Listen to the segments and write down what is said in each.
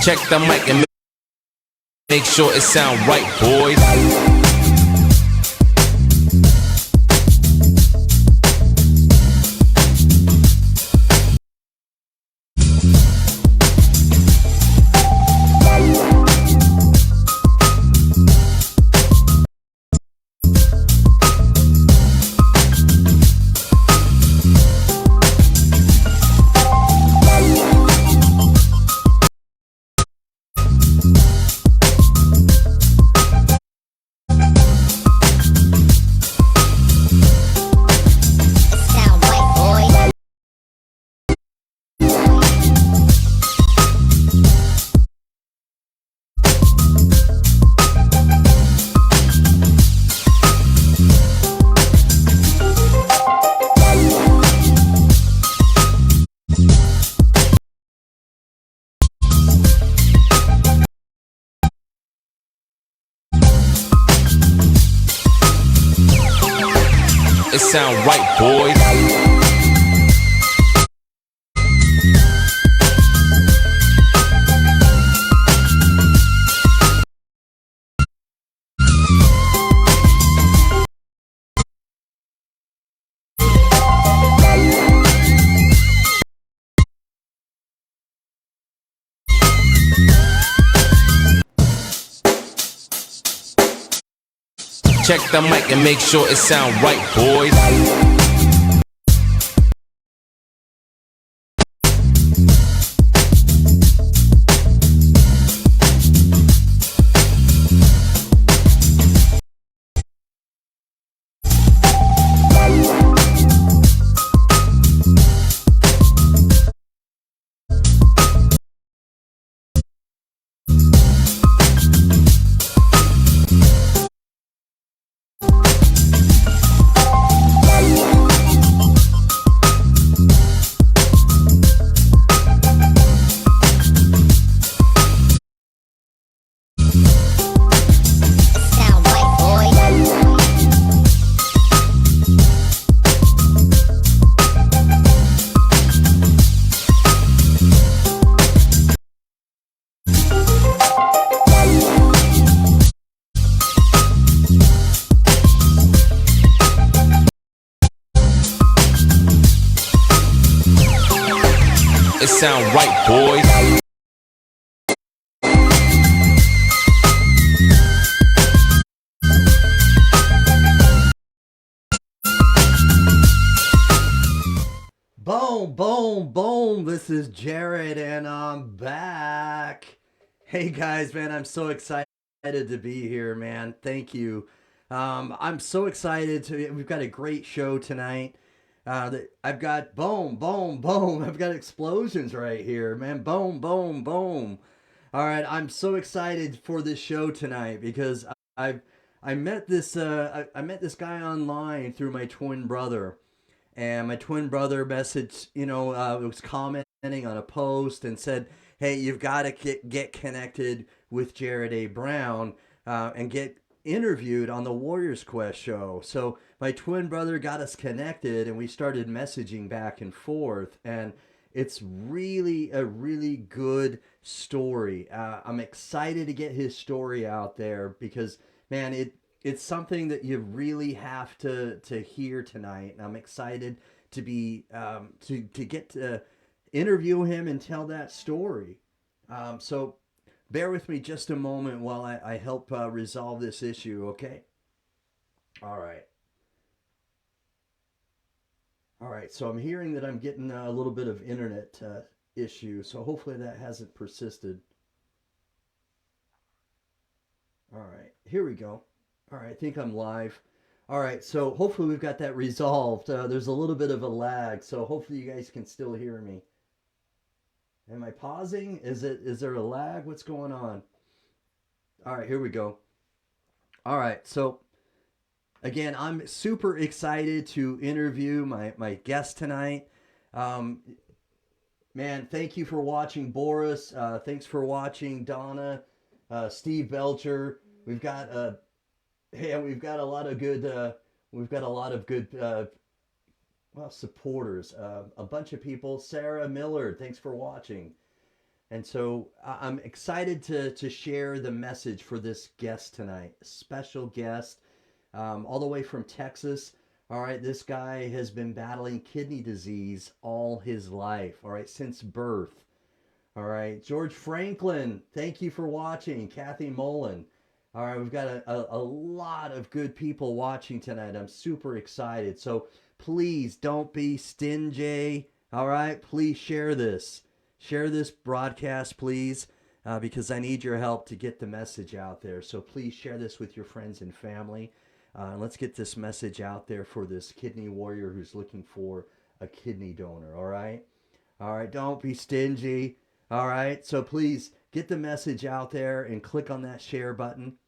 Check the mic and make sure it sound right, boys. It sound right, boys. Check the mic and make sure it sound right, boys. It sound right, boys. Boom, boom, boom. This is Jared and I'm back. Hey guys, man, I'm so excited to be here, man. Thank you. I'm so excited we've got a great show tonight. I've got boom, boom, boom. I've got explosions right here, man. Boom, boom, boom. All right, I'm so excited for this show tonight because I met this I met this guy online through my twin brother, and my twin brother messaged, was commenting on a post and said, "Hey, you've got to get connected with Jared A. Brown and get interviewed on the Warriors Quest show." So my twin brother got us connected, and we started messaging back and forth, and it's really a really good story. I'm excited to get his story out there because, man, it's something that you really have to hear tonight, and I'm excited to be to get to interview him and tell that story. So bear with me just a moment while I help resolve this issue, okay? All right. All right, so I'm hearing that I'm getting a little bit of internet issue, so hopefully that hasn't persisted. All right, here we go. All right, I think I'm live. All right, so hopefully we've got that resolved. There's a little bit of a lag, so hopefully you guys can still hear me. Am I pausing? Is there a lag? What's going on? All right, here we go. All right, so again, I'm super excited to interview my guest tonight. Um, Man, thank you for watching, Boris. Thanks for watching, Donna, Steve Belcher. We've got a lot of good supporters. A bunch of people. Sarah Miller, thanks for watching. And so I'm excited to share the message for this guest tonight. Special guest, all the way from Texas. All right, this guy has been battling kidney disease all his life. All right, since birth. All right, George Franklin, thank you for watching. Kathy Mullen. All right, we've got a lot of good people watching tonight. I'm super excited. So please don't be stingy. All right, please share this. Share this broadcast, please, because I need your help to get the message out there. So please share this with your friends and family. Let's get this message out there for this kidney warrior who's looking for a kidney donor. All right? All right, don't be stingy. All right, so please get the message out there and click on that share button.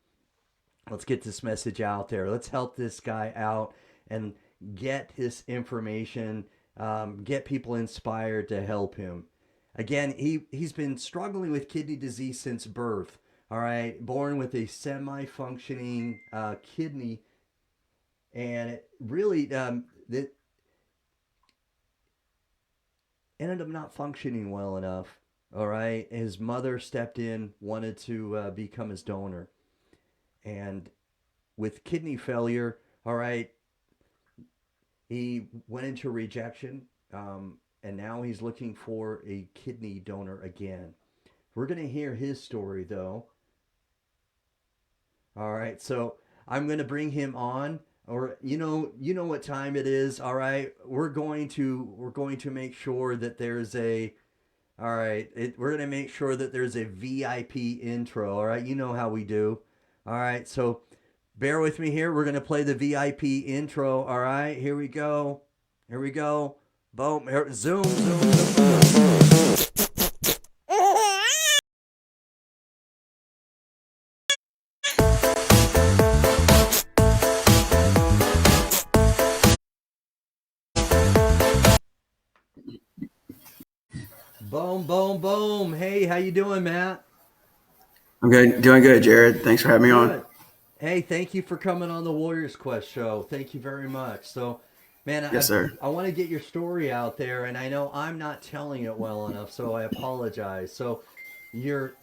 Let's get this message out there. Let's help this guy out and get his information, get people inspired to help him. Again, he's been struggling with kidney disease since birth. All right, born with a semi functioning kidney, and it really it ended up not functioning well enough. All right, his mother stepped in, wanted to become his donor, and with kidney failure, all right, he went into rejection, and now he's looking for a kidney donor again. We're gonna hear his story though. All right, so I'm gonna bring him on, or you know what time it is. All right, we're going to make sure that there's a all right, we're gonna make sure that there's a VIP intro. All right, you know how we do. All right, so bear with me here. We're gonna play the VIP intro. All right, here we go. Here we go. Boom. Here, zoom, zoom, zoom. Boom, boom, boom. Hey, how you doing, Matt? I'm good, doing good, Jared. Thanks for having me on. Good. Hey, thank you for coming on the Warriors Quest show. Thank you very much. So, man, Yes, sir. I want to get your story out there, and I know I'm not telling it well enough, so I apologize. So, you're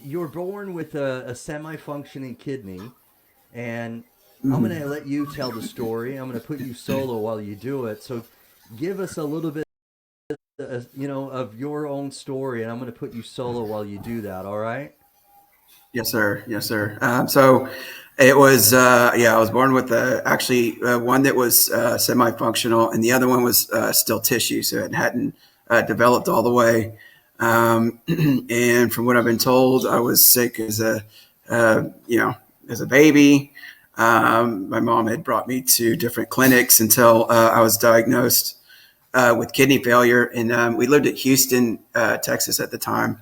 you're born with a semi-functioning kidney, and I'm Mhm. gonna let you tell the story. I'm gonna put you solo while you do it. So, give us a little bit, of your own story, and I'm gonna put you solo while you do that. All right? Yes, sir. Yes, sir. So it was, yeah, I was born with actually one that was semi-functional, and the other one was still tissue, so it hadn't developed all the way. And from what I've been told, I was sick as a baby. My mom had brought me to different clinics until I was diagnosed with kidney failure, and we lived at Houston, Texas at the time,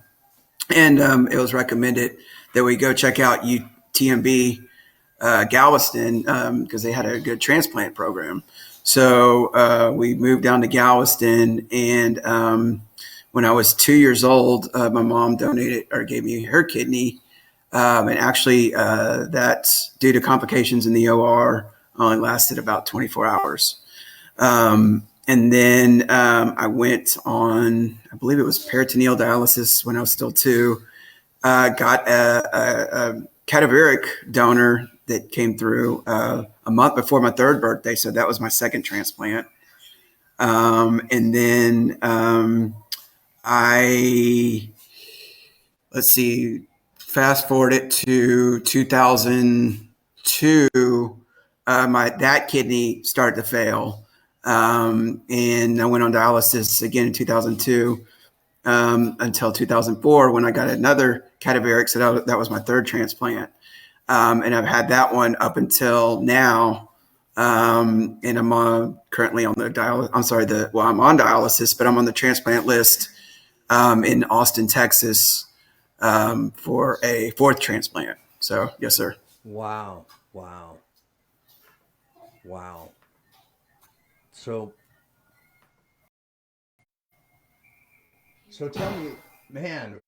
and it was recommended that we go check out UTMB Galveston because they had a good transplant program. So we moved down to Galveston, and when I was 2 years old, my mom donated or gave me her kidney, and actually that, due to complications in the OR, only lasted about 24 hours. And then I went on, I believe it was peritoneal dialysis when I was still two. Got a cadaveric donor that came through a month before my third birthday. So that was my second transplant. And then I, let's see, fast forward it to 2002. My that kidney started to fail, and I went on dialysis again in 2002 until 2004 when I got another cadaveric. So that was my third transplant, and I've had that one up until now. And I'm currently on the I'm sorry, I'm on dialysis, but I'm on the transplant list in Austin, Texas, for a fourth transplant. So, yes, sir. Wow, wow, wow. So tell me, man,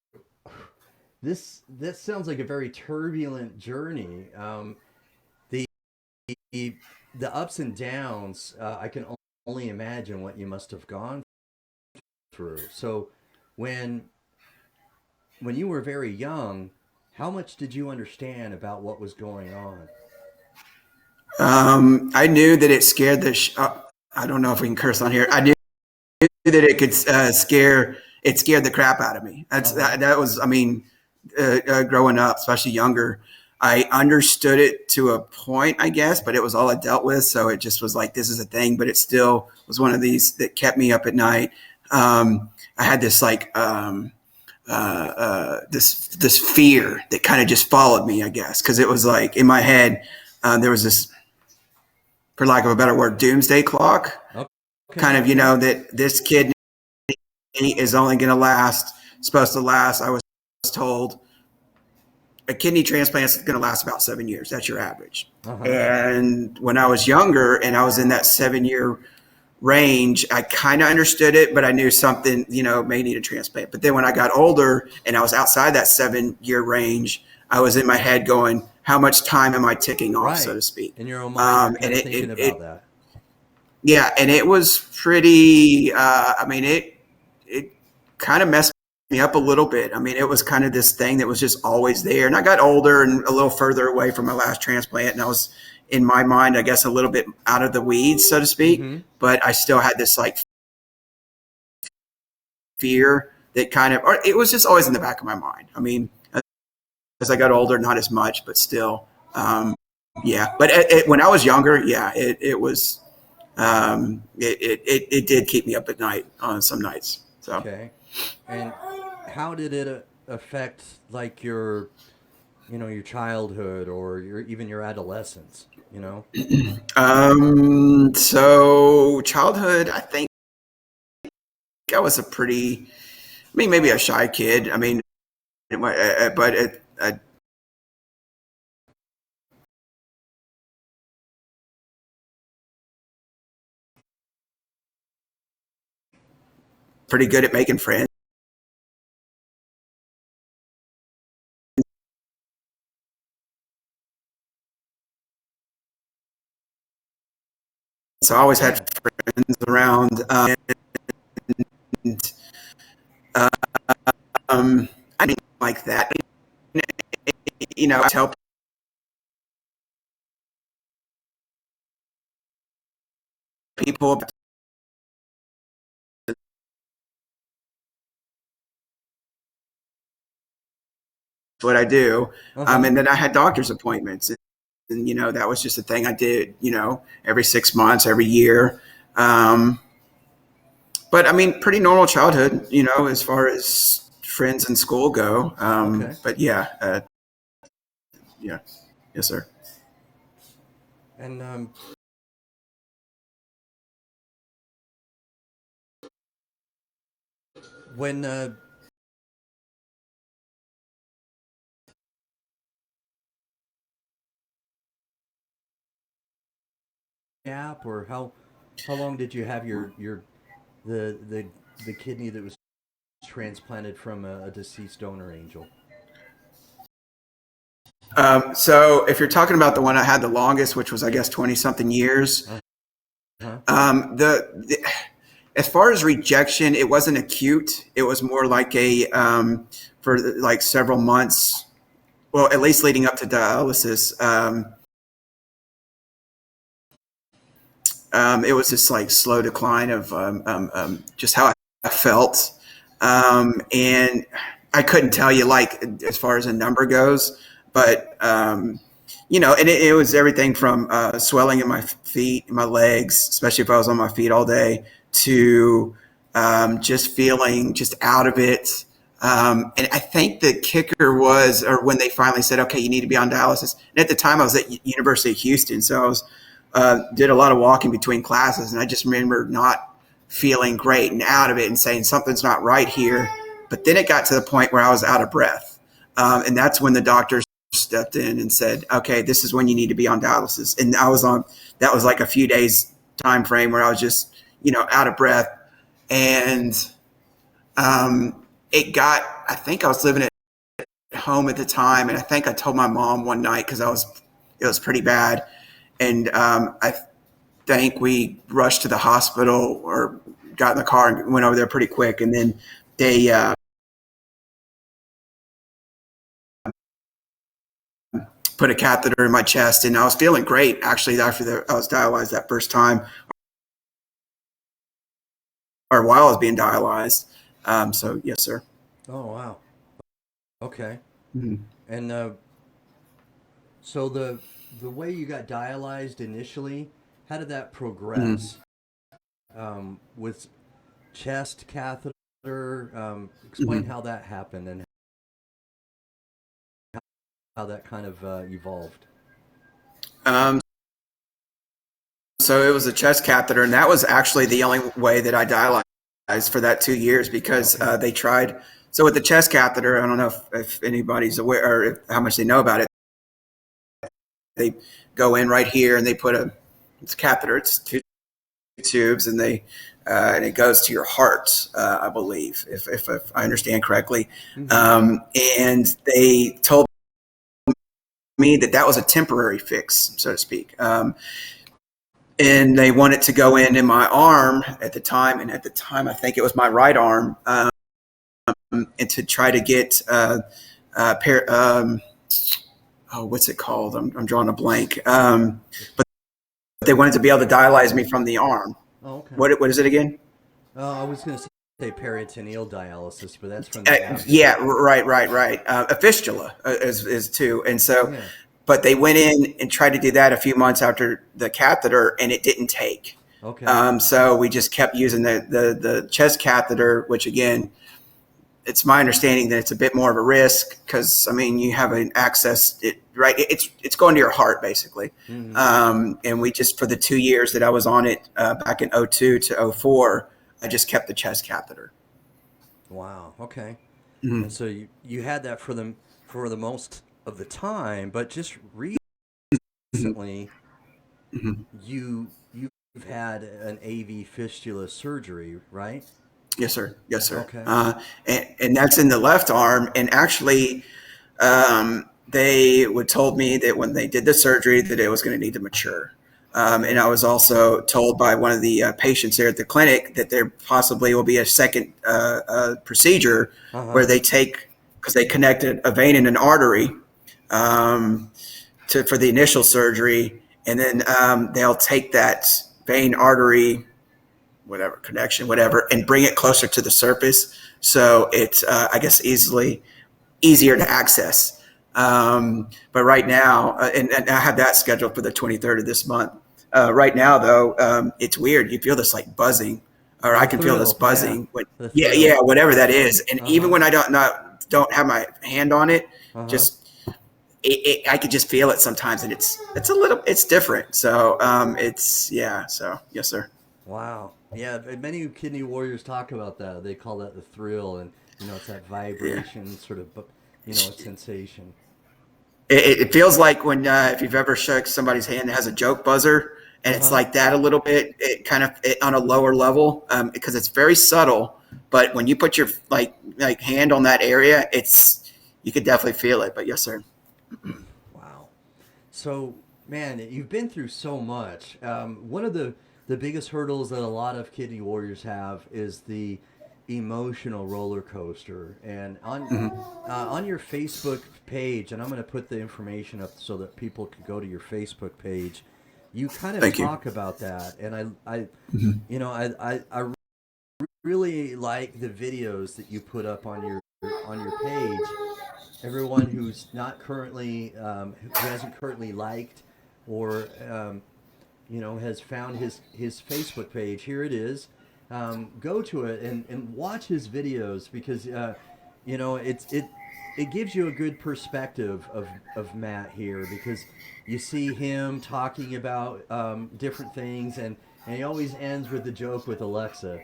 this sounds like a very turbulent journey. The the ups and downs. I can only imagine what you must have gone through. So when you were very young, how much did you understand about what was going on? I knew that it scared I don't know if we can curse on here. I knew that it could it scared the crap out of me. Uh-huh. That was, I mean, growing up, especially younger, I understood it to a point, I guess, but it was all I dealt with. So it just was like, this is a thing, but it still was one of these that kept me up at night. I had this like, this fear that kind of just followed me, I guess, because it was like in my head, there was this, for lack of a better word, doomsday clock, kind Okay, of, okay. that this kid is only going to last, supposed to last. I was told a kidney transplant is going to last about 7 years. That's your average. Uh-huh. And when I was younger and I was in that 7 year range, I kind of understood it, but I knew something, may need a transplant. But then when I got older and I was outside that 7 year range, I was in my head going, how much time am I ticking off, so Right. to speak? In your own mind, you're And kind of thinking about that. yeah, and it was pretty. I mean, it kind of messed me up a little bit. I mean, it was kind of this thing that was just always there. And I got older and a little further away from my last transplant, and I was, in my mind, I guess, a little bit out of the weeds, so to speak. Mm-hmm. But I still had this like fear that kind of, or it was just always in the back of my mind. I mean, as I got older, not as much, but still, yeah. But when I was younger, yeah, it was. It did keep me up at night on some nights. So, Okay. And how did it affect like your, your childhood or even your adolescence, you know? so childhood, I think I was a pretty, I mean, maybe a shy kid. I mean, but pretty good at making friends. So I always had Yeah. friends around. And, I didn't like that. I tell people about what I do. Uh-huh. And then I had doctor's appointments. And, that was just a thing I did, every 6 months, every year. Um, but I mean, pretty normal childhood, as far as friends in school go. Okay. But yeah, yeah, yes, sir. And when app or how long did you have your the kidney that was transplanted from a deceased donor angel? So if you're talking about the one I had the longest, which was, I guess, 20 something years, Uh-huh. the as far as rejection, it wasn't acute. It was more like for like several months, well, at least leading up to dialysis. It was this like slow decline of just how I felt. And I couldn't tell you like as far as a number goes, but and it was everything from swelling in my feet, my legs, especially if I was on my feet all day, to just feeling just out of it. And I think the kicker was, or when they finally said, okay, you need to be on dialysis. And at the time I was at University of Houston. So I was, did a lot of walking between classes. And I just remember not feeling great and out of it and saying something's not right here. But then it got to the point where I was out of breath. And that's when the doctors stepped in and said, okay, this is when you need to be on dialysis. And that was like a few days time frame where I was just, out of breath. And I think I was living at home at the time. And I think I told my mom one night because it was pretty bad. And I think we rushed to the hospital or got in the car and went over there pretty quick. And then they put a catheter in my chest, and I was feeling great actually after I was dialyzed that first time, or while I was being dialyzed. So yes, sir. Oh wow. Okay. Mm-hmm. And so the way you got dialyzed initially, how did that Mm-hmm. progress? With chest catheter, explain Mm-hmm. how that happened and how that kind of evolved. Um, so it was a chest catheter, and that was actually the only way that I dialyzed for that 2 years because Okay. they tried. So with the chest catheter, I don't know if anybody's aware or how much they know about it. They go in right here and they put it's a catheter. It's two tubes, and and it goes to your heart, I believe, if I understand correctly. Mm-hmm. Um, and they told me that that was a temporary fix, so to speak. And they wanted to go in my arm at the time, and at the time I think it was my right arm, and to try to get oh, what's it called? I'm drawing a blank. But they wanted to be able to dialyze me from the arm. Oh, okay. What is it again? I was going to say peritoneal dialysis, but that's from the Yeah, abdomen. right. A fistula is too, and so, Yeah. but they went in and tried to do that a few months after the catheter, and it didn't take. Okay. So we just kept using the chest catheter, which again, it's my understanding that it's a bit more of a risk because I mean you have an access it right. It's going to your heart basically, Mm-hmm. and we just for the 2 years that I was on it back in '02 to '04, I just kept the chest catheter. Wow. Okay. And Mm-hmm. so you had that for the most of the time, but just recently Mm-hmm. you've had an AV fistula surgery, right? Yes, sir. Yes, sir. Okay. And that's in the left arm. And actually, they would told me that when they did the surgery that it was going to need to mature. And Okay. I was also told by one of the patients here at the clinic that there possibly will be a second procedure Uh where huh. they take because they connected a vein and an artery um, for the initial surgery, and then they'll take that vein artery whatever connection, whatever, and bring it closer to the surface. So it's, I guess, easier to access. But right now, and I have that scheduled for the 23rd of this month. Right now, though, it's weird. You feel this like buzzing, or I The can feel this thrill, yeah. buzzing. When, The yeah, thrill. whatever that is. And Uh even huh. when I don't have my hand on it, Uh huh. just I could just feel it sometimes, and it's different. So it's yeah. So yes, sir. Wow. Yeah. Many kidney warriors talk about that. They call that the thrill, and it's that Yeah. vibration, sort of, a sensation. It feels like when if you've ever shook somebody's hand that has a joke buzzer, and Uh it's huh. like that a little bit. It kind of on a lower level because it's very subtle. But when you put your like hand on that area, it's you could definitely feel it. But yes, sir. Wow. So, man, you've been through so much. One of the biggest hurdles that a lot of kidney warriors have is the emotional roller coaster. And on your Facebook page, and I'm going to put the information up so that people can go to your Facebook page. You kind of Thank you. talk about that, and I really like the videos that you put up on your page. Everyone who's not currently who hasn't currently liked or has found his Facebook page. Here it is. Go to it and watch his videos because it gives you a good perspective of Matt here because you see him talking about different things and he always ends with the joke with Alexa.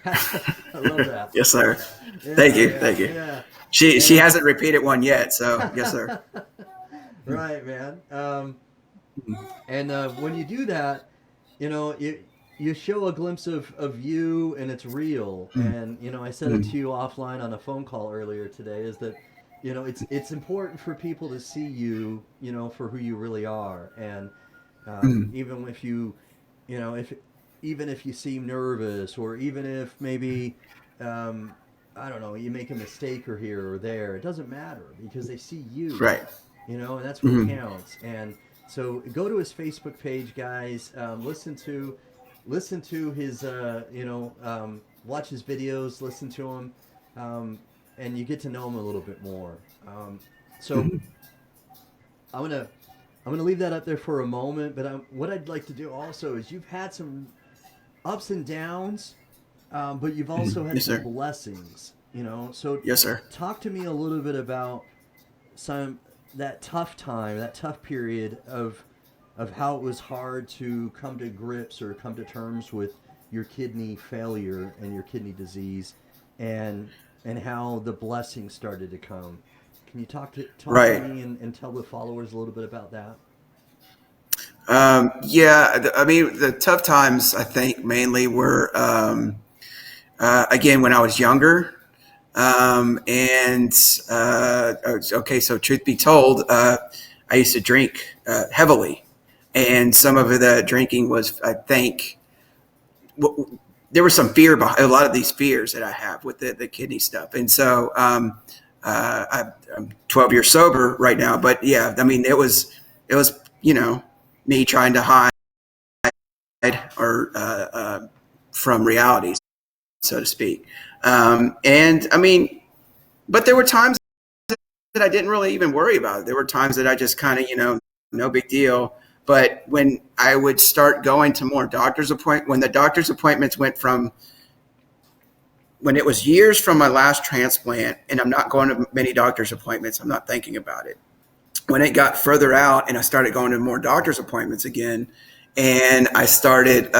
I love that. Yes, sir. Thank Yeah, you. yeah, Thank you. yeah. She And hasn't repeated one yet. So yes, sir. right, man. And when you do that, you show a glimpse of you, and it's real. And I said it to you offline on a phone call earlier today. Is that it's important for people to see you, for who you really are. And even if if even if you seem nervous, or even if maybe I don't know, you make a mistake or here or there, it doesn't matter because they see you, Right. and that's what Hmm. counts. And so go to his Facebook page, guys. Listen to his, watch his videos, listen to him, um, and you get to know him a little bit more. So Hmm. I'm gonna I'm gonna leave that up there for a moment. But what I'd like to do also is you've had some ups and downs, but you've also had Yes, some sir. blessings. So Yes, sir. talk to me a little bit about some that tough time, that tough period of how it was hard to come to grips or come to terms with your kidney failure and your kidney disease, and how the blessings started to come. Can you talk to Right. me and tell the followers a little bit about that? Yeah. I mean, the tough times I think mainly were again when I was younger. And okay, so truth be told, I used to drink heavily, and some of the drinking was, I think, there was some fear behind a lot of these fears that I have with the kidney stuff. And so I'm 12 years sober right now, but yeah, I mean, it was me trying to hide or from reality, so to speak. And I mean, but there were times that I didn't really even worry about it. There were times that I just kind of, no big deal. But when I would start going to more when the doctor's appointments went from when it was years from my last transplant, and I'm not going to many doctor's appointments, I'm not thinking about it. When it got further out, and I started going to more doctor's appointments again, and I started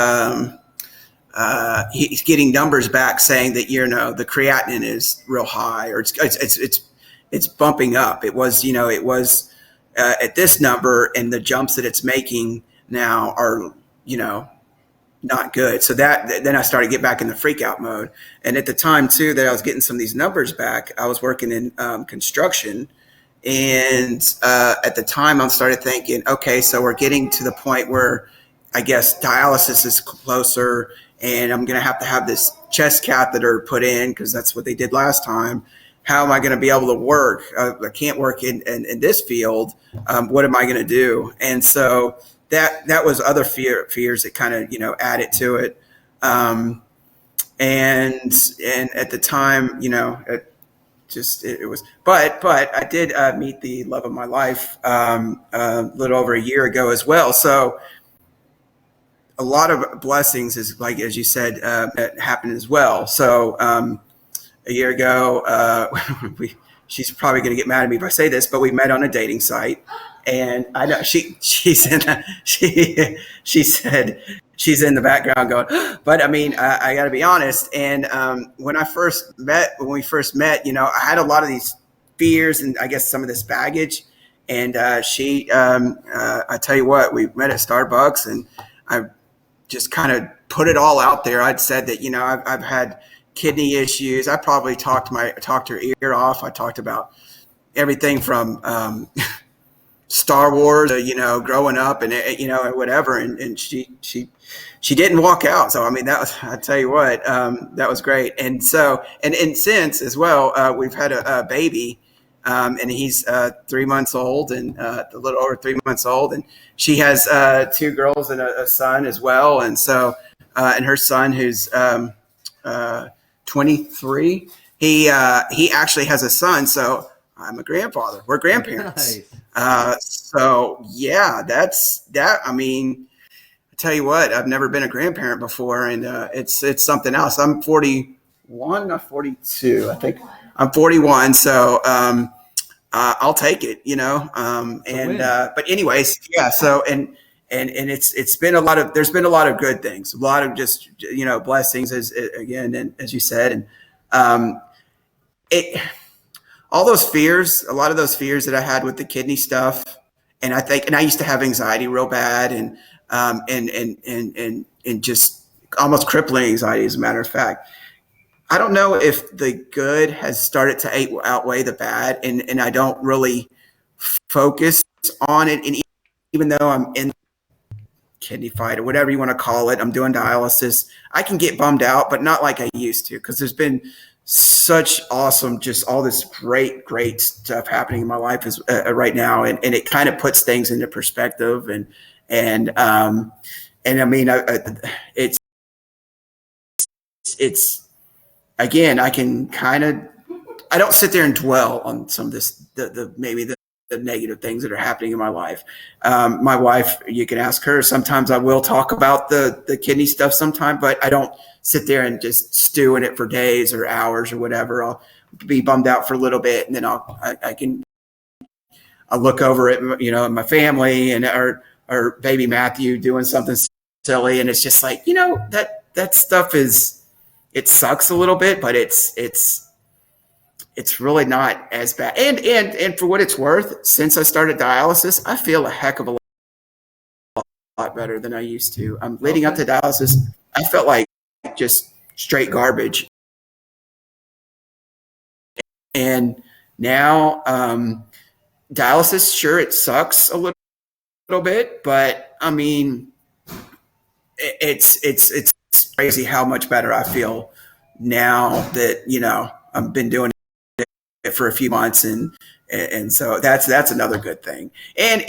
he's getting numbers back saying that the creatinine is real high, or it's bumping up. It was at this number, and the jumps that it's making now are not good. So that then I started to get back in the freak out mode. And at the time too that I was getting some of these numbers back, I was working in construction, and at the time I started thinking, okay, so we're getting to the point where I guess dialysis is closer, and I'm going to have this chest catheter put in because that's what they did last time. How am I going to be able to work? I can't work in this field. What am I going to do? And so that was other fears that kind of added to it. Um, and at the time, it was. But I did meet the love of my life a little over a year ago as well. So a lot of blessings is like as you said happened as well. So a year ago, she's probably going to get mad at me if I say this, but we met on a dating site, and I know she said she's in the background going, but I mean I got to be honest. And when we first met, I had a lot of these fears and I guess some of this baggage. And I tell you what, we met at Starbucks, and I just kind of put it all out there. I'd said that I've had kidney issues. I probably talked her ear off. I talked about everything from Star Wars, growing up and whatever. And she didn't walk out. So I mean, I tell you what, that was great. And so and since as well, we've had a baby. And he's 3 months old, and a little over 3 months old, and she has two girls and a son as well. And so, and her son, who's 23, he actually has a son. So I'm a grandfather. We're grandparents. Nice. So yeah, that's that. I mean, I tell you what, I've never been a grandparent before, and it's something else. I'm 41, not 42. I think I'm 41. So I'll take it, It's a and win. but anyways, yeah. So and it's been a lot of there's been a lot of good things, a lot of just blessings as again, and as you said, and um, it all those fears, a lot of those fears that I had with the kidney stuff, and I used to have anxiety real bad, and just almost crippling anxiety, as a matter of fact. I don't know if the good has started to outweigh the bad, and I don't really focus on it. And even though I'm in kidney fight or whatever you want to call it, I'm doing dialysis. I can get bummed out, but not like I used to, because there's been such awesome, just all this great stuff happening in my life is right now, and it kind of puts things into perspective, and I mean, it's it's again, I can kind of, I don't sit there and dwell on some of this, maybe the negative things that are happening in my life. My wife, you can ask her. Sometimes I will talk about the kidney stuff sometime, but I don't sit there and just stew in it for days or hours or whatever. I'll be bummed out for a little bit, and then I'll look over at, my family and our baby Matthew doing something silly, and it's just like, that stuff it sucks a little bit, but it's really not as bad. And for what it's worth, since I started dialysis, I feel a heck of a lot better than I used to. Leading up to dialysis, I felt like just straight garbage. And now, dialysis, sure, it sucks a little bit, but I mean, it's crazy how much better I feel now that, I've been doing it for a few months, and so that's another good thing. And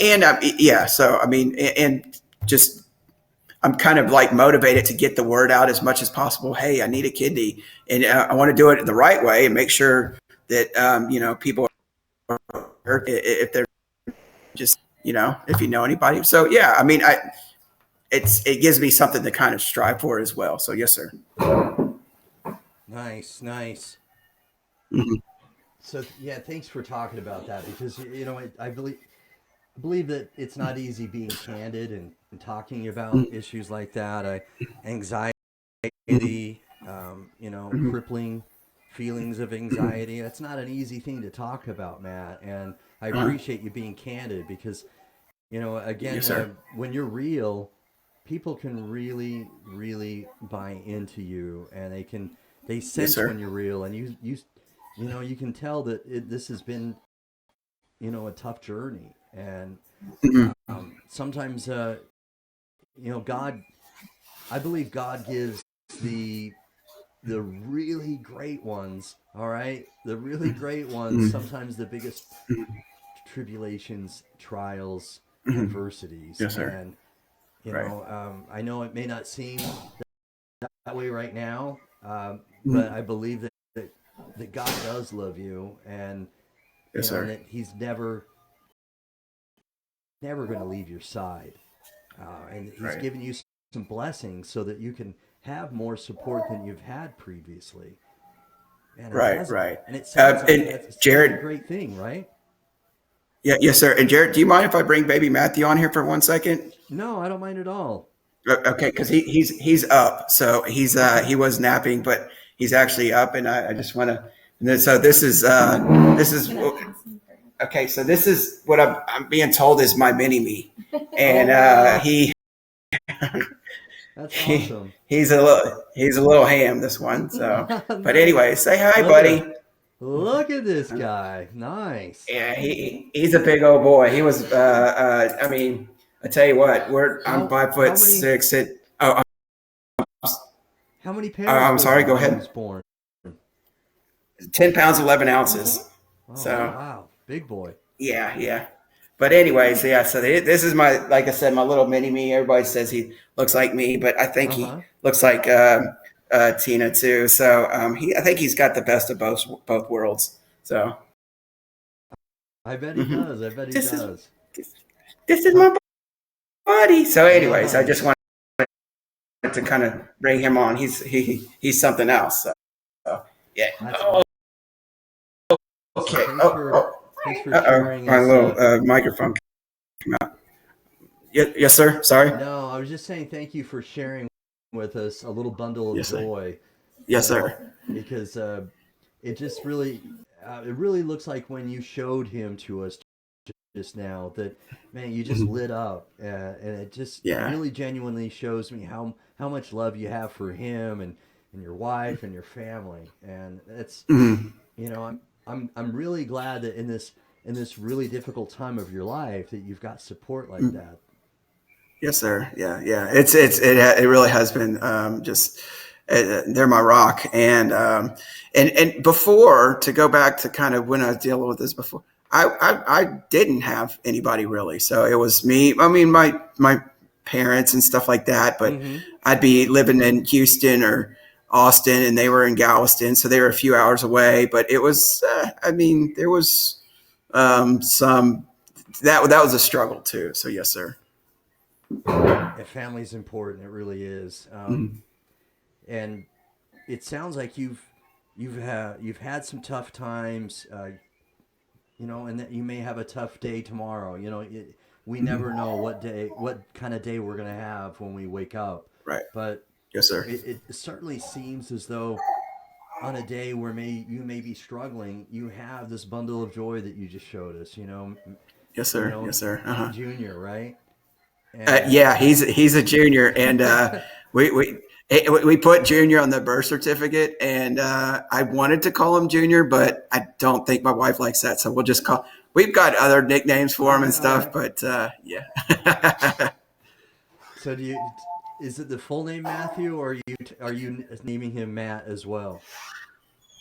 yeah, so I mean, and just I'm kind of like motivated to get the word out as much as possible. Hey, I need a kidney, and I want to do it the right way and make sure that people are, if they're just if you know anybody. So yeah, I mean, it gives me something to kind of strive for as well. So yes, sir. Nice. Mhm. So yeah, thanks for talking about that, because I believe that it's not easy being candid and talking about issues like that. Anxiety, Mhm. crippling feelings of anxiety. That's not an easy thing to talk about, Matt. And I Uh, appreciate you being candid, because again, yes, sir. when you're real, people can really buy into you, and they Yes, sense when sir. you're real, and you can tell that this has been a tough journey. And Mhm. sometimes God, I believe God gives the the really great ones, all right, the really great ones, Mhm. sometimes the biggest tribulations, trials, Mhm. adversities. Yes, sir. And Right. I know it may not seem that way right now, but Mhm. I believe that God does love you, and Yes, and sir. that He's never going to leave your side, and He's Right. given you some blessings so that you can have more support than you've had previously. Man, Right. Right. and it sounds like And that's a Jared, great thing, right? yeah, yes, sir. And Jared, do you mind if I bring baby Matthew on here for 1 second? No, I don't mind at all. Okay, because he's up, so he Okay. was napping, but he's actually up, and I just want to. And then, so this is okay. So this is what I'm being told is my mini me, Oh and wow, he that's he awesome. he's a little ham, this one. So, but Nice. anyway, say hi, Look at buddy. him. Look at this guy. Nice. Yeah, he's a big old boy. He was. I mean, I tell you what, I'm How five how foot many six. Oh, how many pounds I'm was sorry. he Go when he was ahead. born? 10 pounds 11 ounces. Oh So wow, big boy. yeah. But anyways, yeah. So this is my, like I said, my little mini me. Everybody says he looks like me, but I think Uh he huh. looks like Tina too. So I think he's got the best of both worlds. So I bet he mhm. does. I bet he this is does. this, this is How? my buddy. So anyways, I Nice. just wanted to kind of bring him on. He's something else. So yeah. That's Oh, awesome. okay. Thanks for Oh. sharing My us. little microphone. Yes, sir. Sorry. No, I was just saying thank you for sharing with us a little bundle of Yes, sir. joy. Yes, sir. Because it just really it really looks like when you showed him to us just now that, man, you just Mhm. lit up, and it just Yeah. really genuinely shows me how much love you have for him and your wife and your family. And it's Mhm. I'm really glad that in this really difficult time of your life that you've got support like that. Yes, sir. Yeah. It really has been just. they're my rock. And before, to go back to kind of when I was dealing with this before, I didn't have anybody really. So it was me. I mean, my parents and stuff like that. But Mm-hmm. I'd be living in Houston or Austin, and they were in Galveston, so they were a few hours away. But it was, I mean, there was some that was a struggle too. So yes, sir. And family's important. It really is. Mhm. And it sounds like you've had some tough times. And that you may have a tough day tomorrow. We never Mhm. know what kind of day we're gonna have when we wake up. Right. But Yes, sir. it certainly seems as though on a day where you may be struggling, you have this bundle of joy that you just showed us. Yes, You sir. know, Yes, sir. Junior, right? And Yeah, he's a junior, and we we we put Junior on the birth certificate, and I wanted to call him Junior, but I don't think my wife likes that, so we'll just call. We've got other nicknames all for him and right, all stuff, right. but yeah. So is it the full name Matthew, or are you naming him Matt as well?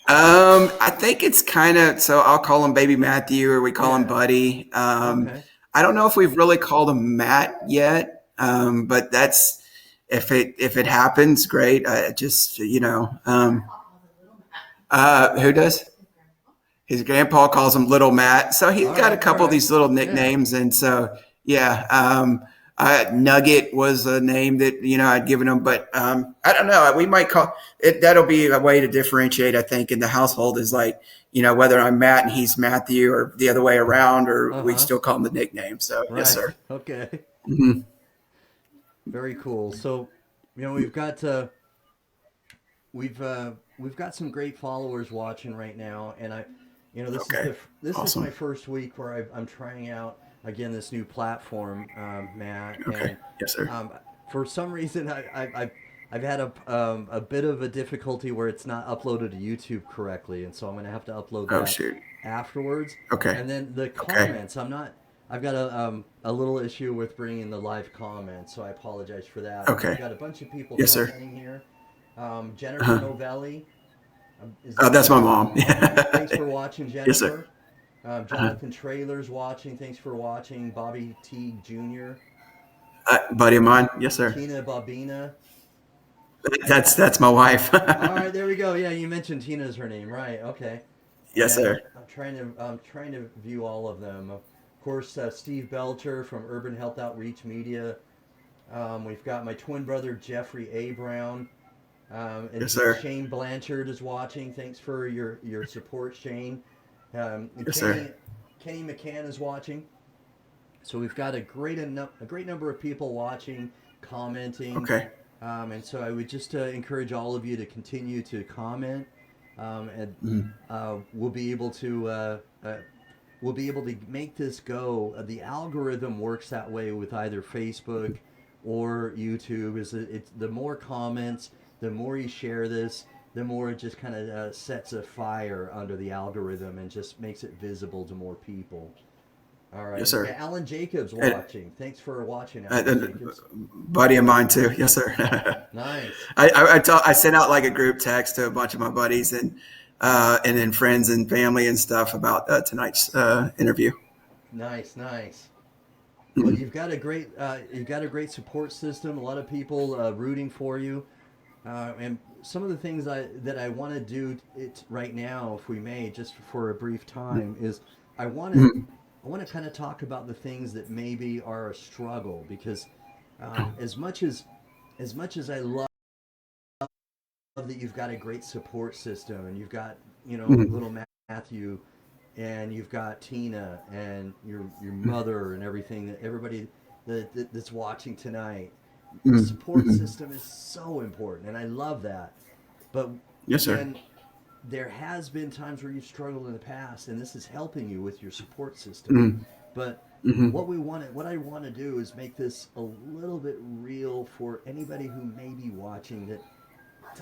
I think it's kind of so. I'll call him Baby Matthew, or we call him Yeah. Buddy. Okay. I don't know if we've really called him Matt yet, but that's if it happens, great. Just who does? His grandpa calls him Little Matt, so he's All got a right. All couple of right. these little Yeah. nicknames, and so yeah. Nugget was a name that I'd given him, but I don't know. We might call it. That'll be a way to differentiate. I think in the household is like whether I'm Matt and he's Matthew, or the other way around, or Uh we huh. still call him the nickname. So yes, Right. sir. Okay. Hmm. Very cool. So, we've got some great followers watching right now, and Okay. this is my Awesome. first week where I'm trying out again this new platform, Matt, Okay. and Yes, sir. um, for some reason I've had a bit of a difficulty where it's not uploaded to YouTube correctly, and so I'm gonna have to upload Oh that shoot. afterwards. Okay. And then the Okay. comments, I've got a little issue with bringing the live comments, so I apologize for that. But we've Okay. got a bunch of people Yes, sir. commenting here. Jennifer Uh-huh. Novelli, is Oh, that that's your my name? mom. Thanks for watching, Yes, sir. Jennifer. Uh-huh. Jonathan Trailers watching. Thanks for watching. Bobby Teague Jr. Buddy of mine. Yes, sir. Tina Babina. That's my wife. All right, there we go. Yeah, you mentioned Tina is her name, right? Okay. Yes, And sir. I'm trying to view all of them. Of course, Steve Belcher from Urban Health Outreach Media. We've got my twin brother Jeffrey A. Brown. And Yes, sir. Shane Blanchard is watching. Thanks for your support, Shane. And Yes, sir. Kenny McCann is watching. So we've got a great number of people watching, commenting, Okay. and so I would just encourage all of you to continue to comment, and Mhm. we'll be able to make this go. The algorithm works that way with either Facebook or YouTube. Is it's the more comments, the more you share this, the more it just kind of sets a fire under the algorithm and just makes it visible to more people. All Yes, right. sir. Yeah, Alan Jacobs And, watching. Thanks for watching, Alan and Jacobs. buddy of mine too. Yes, sir. Nice. I sent out like a group text to a bunch of my buddies and then friends and family and stuff about tonight's interview. Nice, nice. Well, Mhm. you've got a great support system. A lot of people rooting for you, and some of the things that I want to do it right now, if we may, just for a brief time, is I want to Mhm. I want to kind of talk about the things that maybe are a struggle because as much as I love that you've got a great support system and you've got Mhm. little Matthew and you've got Tina and your mother and everything that everybody that's watching tonight. The Mhm. support Mhm. system is so important, and I love that. But Yes, sir. again, there has been times where you've struggled in the past, and this is helping you with your support system. Mhm. But Mhm. what I want to do is make this a little bit real for anybody who may be watching that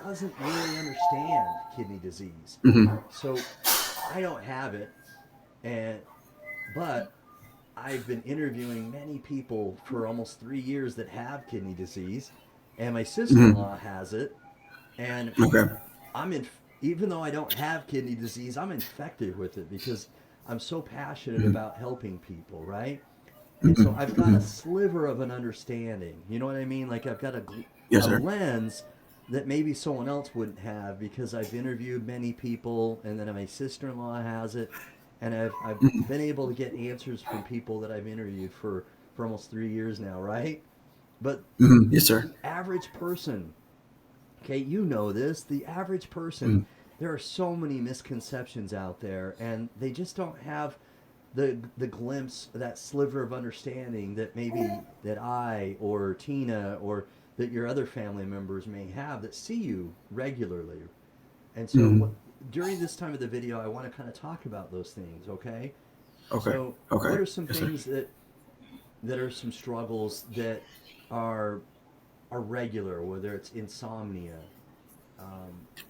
doesn't really understand kidney disease. Mhm. So I don't have it, and but I've been interviewing many people for almost 3 years that have kidney disease, and my Mhm. sister-in-law has it, And Okay. I'm in, even though I don't have kidney disease, I'm infected with it because I'm so passionate Mm-hmm. about helping people, right? And so I've got a Mm-hmm. sliver of an understanding. You know what I mean? Like I've got Yes, a sir. lens that maybe someone else wouldn't have because I've interviewed many people, and then my sister-in-law has it, and I've Mm-hmm. been able to get answers from people that I've interviewed for almost 3 years now, right? But Mm-hmm. Yes, sir. the average person, okay, you know this, the average person, Mm-hmm. there are so many misconceptions out there, and they just don't have the glimpse, that sliver of understanding that maybe that I or Tina or that your other family members may have that see you regularly. And so Mm-hmm. during this time of the video, I want to kind of talk about those things, okay? Okay. So, Okay. what are some Yes, sir. things that are some struggles that are are regular, whether it's insomnia?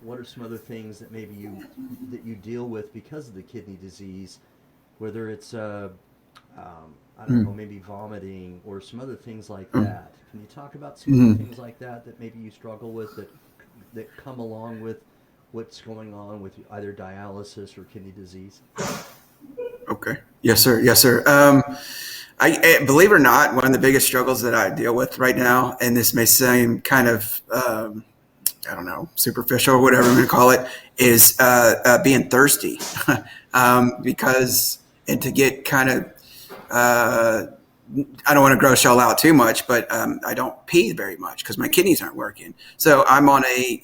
What are some other things that maybe you deal with because of the kidney disease, whether it's I don't know, Mm-hmm. maybe vomiting or some other things like Mm-hmm. that? Can you talk about some other things like that that maybe you struggle with that come along with what's going on with either dialysis or kidney disease? Okay. Yes, sir. Yes, sir. Believe it or not, one of the biggest struggles that I deal with right now, and this may seem kind of, I don't know, superficial or whatever I'm going to call it, is being thirsty. Because, and to get kind of, uh, I don't want to gross y'all out too much, but I don't pee very much because my kidneys aren't working. So I'm on a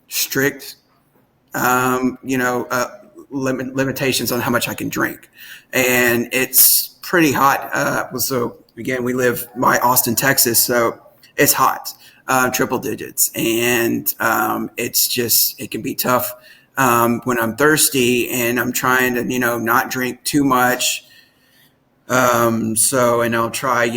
strict you know, limitations on how much I can drink. And it's pretty hot. So again, we live by Austin, Texas, so it's hot, triple digits, and it's just it can be tough when I'm thirsty and I'm trying to not drink too much. And I'll try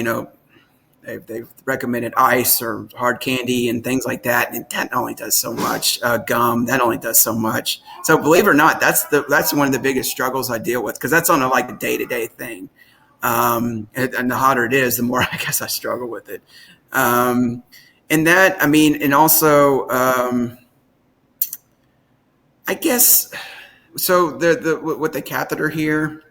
they've recommended ice or hard candy and things like that, and that only does so much. Gum, that only does so much. So believe it or not, that's one of the biggest struggles I deal with because that's on a day to day thing. And the hotter it is, the more I guess I struggle with it. And that I mean, and also I guess so. The with the catheter here,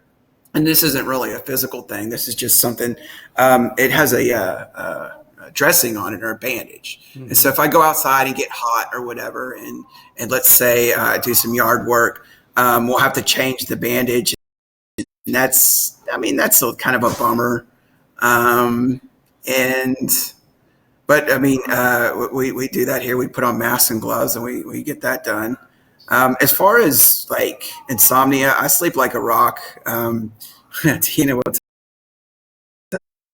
and this isn't really a physical thing. This is just something. It has a dressing on it or a bandage, and so Mm-hmm. if I go outside and get hot or whatever, and let's say do some yard work, we'll have to change the bandage, and that's still kind of a bummer. Um, and but I mean, we do that here. We put on masks and gloves, and we get that done. As far as like insomnia, I sleep like a rock. Tina will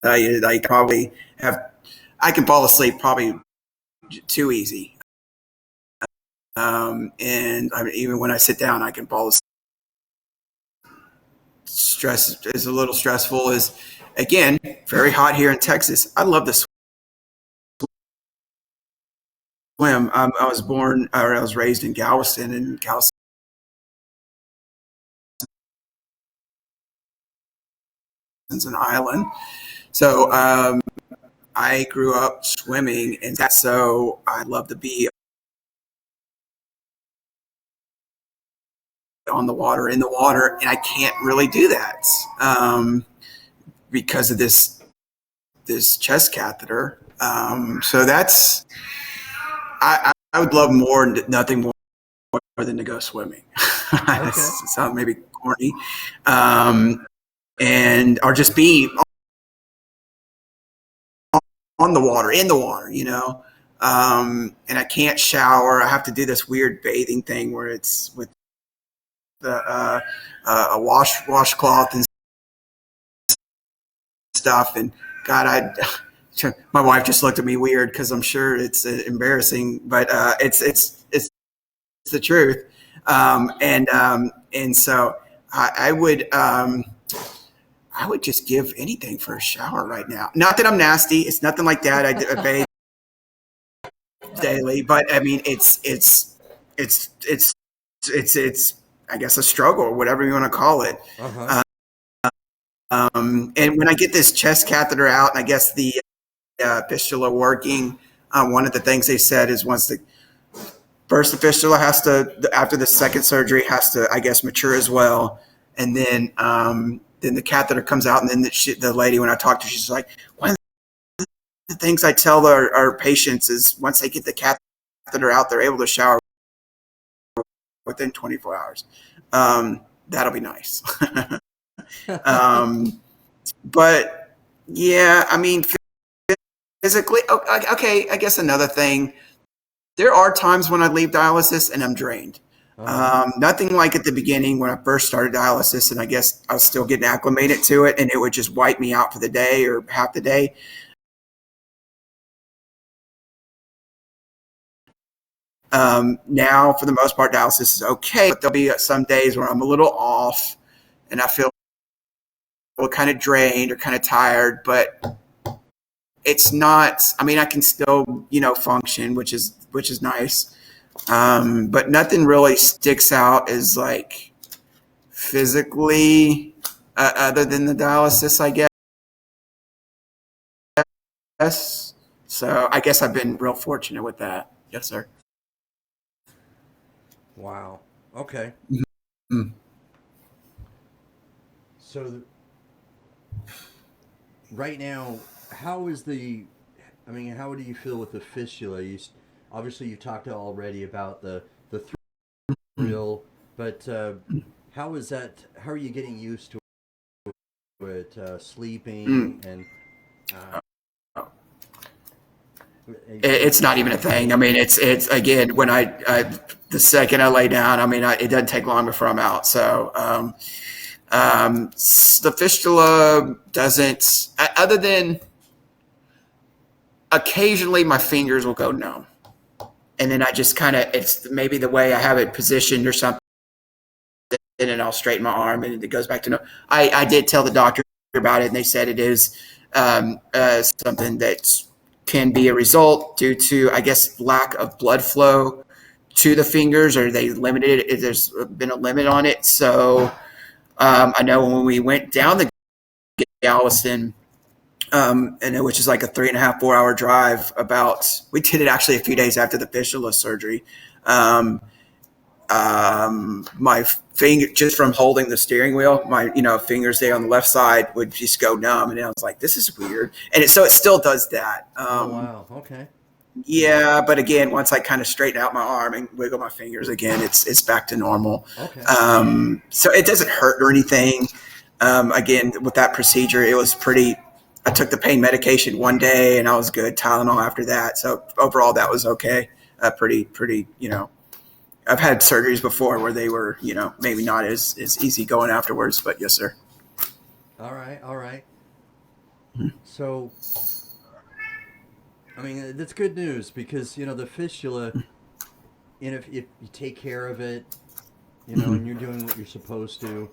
tell you, like probably have I can fall asleep probably too easy. And I mean, even when I sit down, I can fall asleep. Stress is a little stressful. Is again very hot here in Texas. I love to swim. I was born or I was raised in Galveston, and Galveston is an island. So I grew up swimming, and so I love to be on the water, in the water, and I can't really do that because of this chest catheter. So that's I would love nothing more than to go swimming. It Okay. sounds maybe corny, um, and or just be on the water, in the water, and I can't shower. I have to do this weird bathing thing where it's with the a washcloth and stuff. And God, my wife just looked at me weird because I'm sure it's embarrassing, but it's the truth. And so I would just give anything for a shower right now. Not that I'm nasty. It's nothing like that. I bathe daily, but I mean, it's it's I guess a struggle or whatever you want to call it. Uh huh. Uh, and when I get this chest catheter out, and I guess the fistula working, one of the things they said is once first the fistula has to, after the second surgery, has to, I guess, mature as well. And then the catheter comes out, and then the lady, when I talked to her, she's like, one of the things I tell our patients is once they get the catheter out, they're able to shower within 24 hours. That'll be nice. But yeah, I mean, physically, okay, I guess another thing, there are times when I leave dialysis and I'm drained. Nothing like at the beginning when I first started dialysis, and I guess I was still getting acclimated to it, and it would just wipe me out for the day or half the day. Now, for the most part, dialysis is okay, but there'll be some days where I'm a little off and I feel kind of drained or kind of tired, but it's not, I mean, I can still, function, which is nice. But nothing really sticks out as like physically, other than the dialysis, I guess. So I guess I've been real fortunate with that. Yes, sir. Wow. Okay. Mm. So right now, how do you feel with the fistula? Obviously you talked already about the thrill, but how is that? How are you getting used to it? Sleeping and. It's not even a thing. I mean, it's again, when the second I lay down, I mean, it doesn't take long before I'm out. So the fistula doesn't, other than occasionally my fingers will go numb, and then I just kind of, it's maybe the way I have it positioned or something, and then I'll straighten my arm and it goes back to no. I did tell the doctor about it, and they said it is something that's can be a result due to, I guess, lack of blood flow to the fingers, or they limited it. There's been a limit on it. So I know when we went down the Galveston, which is like a 3.5, 4 hour drive, we did it actually a few days after the fistula surgery. My finger, just from holding the steering wheel, my fingers there on the left side would just go numb, and I was like, "This is weird." And so it still does that. Oh wow, okay. Yeah, but again, once I kind of straighten out my arm and wiggle my fingers again, it's back to normal. Okay. So it doesn't hurt or anything. Again, with that procedure, it was pretty. I took the pain medication one day, and I was good. Tylenol after that. So overall, that was okay. Pretty. I've had surgeries before where they were, maybe not as easy going afterwards, but yes, sir. All right. Mm-hmm. So, I mean, that's good news because, the fistula, if you take care of it, and you're doing what you're supposed to,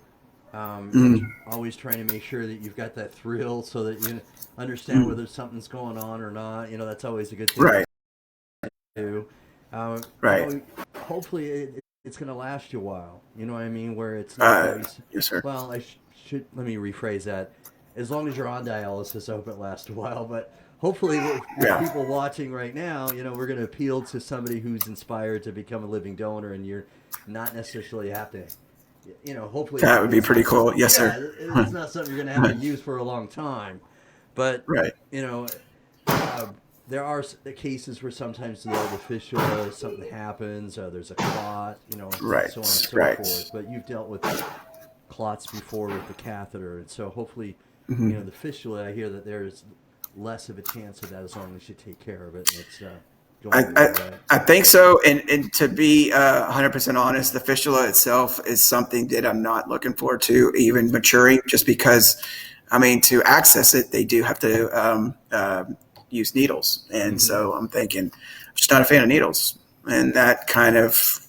always trying to make sure that you've got that thrill so that you understand whether something's going on or not. That's always a good thing. Right. To do. Right. Hopefully it's going to last you a while. You know what I mean? Where it's not always, yes, sir. well, I should let me rephrase that. As long as you're on dialysis, I hope it lasts a while. But hopefully, with people watching right now, we're going to appeal to somebody who's inspired to become a living donor, and you're not necessarily have to. Hopefully that would be pretty cool. Yes, sir. It's not something you're going to have to use for a long time, but right. There are cases where sometimes the fistula, something happens, there's a clot, right. so on and so forth. But you've dealt with clots before with the catheter, and so hopefully, the fistula, I hear that there's less of a chance of that as long as you take care of it. And it's I think so. And to be 100% honest, the fistula itself is something that I'm not looking forward to even maturing, just because, I mean, to access it, they do have to use needles. And so I'm thinking, I'm just not a fan of needles. And that kind of,